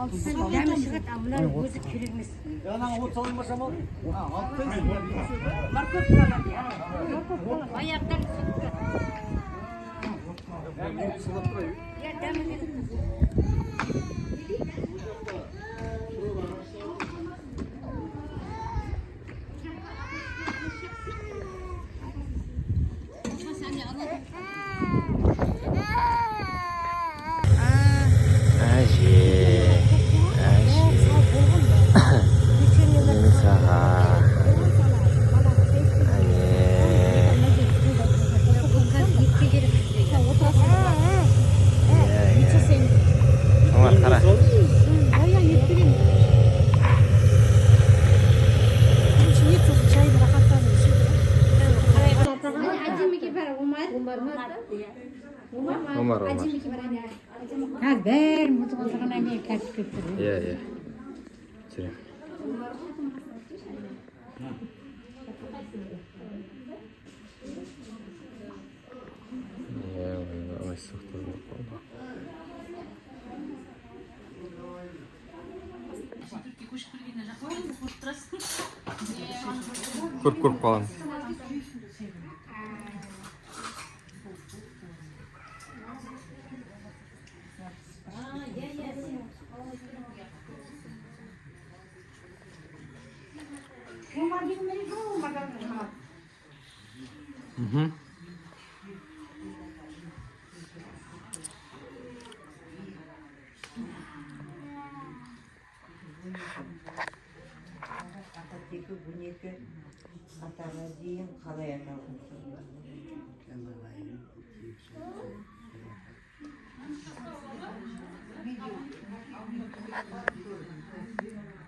дәмі шығады, а мына өзі керек емес. Жаңағы от салынбаса ма? Алып Морковь қалады. Аяқтан сүтті. Я дәмі керек. Omar. Бәрін ұмытып отырғаннан кейін кәсіп кетті. Иә. Жүре. Көріп қаламын. Ататегі 12 атаға дейін қалай аталған?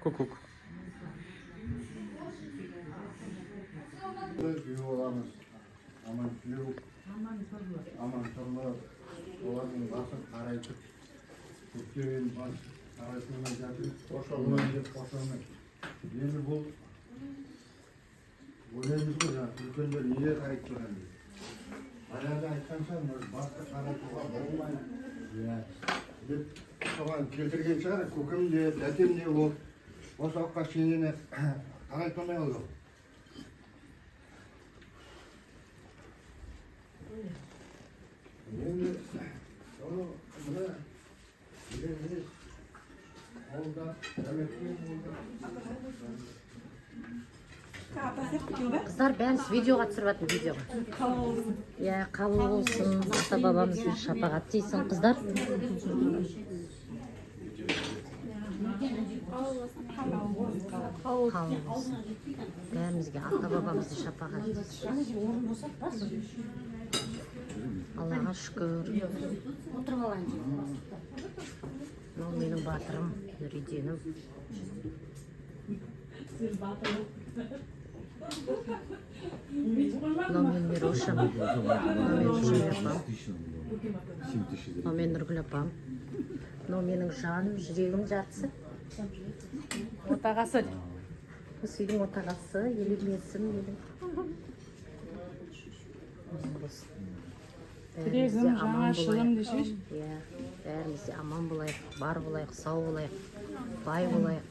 Көк. Күйеу боламыз, аман күйеу, аман тұрлы, олардың басын қарайтып, көптеген бас қарайтылмай жатыр, қошалмай деп қошалмай. Енді бұл ойлаймыз ғой, үлкендер неге қарайтып тұрған дейді. Баяғыда айтқанша, басты қарайтуға болмайды деп соған келтірген шығар, көкем де, әкем де ол осы уақытқа шейін қарайтылмай алды. Енді соны мына еліміз ауылда дәметкен болды. Қыздар бәріміз видеоға түсіріп жатыр, видеоға. Иә, қабыл болсын, ата бабамыздың шапағат дейсің, қыздар. Қабыл болсын. Бәрімізге ата бабамыздың шапағат дейсің. Аллаға шүкір. Мынау менің батырым, Нұриденім. Мынау мен Мирошам. Мынау мен Гүлжан апам. Мынау мен Нұргүл апам. Мынау менің жаным, жүрегім жартысы. Отағасы. Осы үйдің отағасы, елемесім менің. Тірегім, жаңа шылым дешеш? Иә, бәрімізде аман болайық, бар болайық, сау болайық, бай болайық.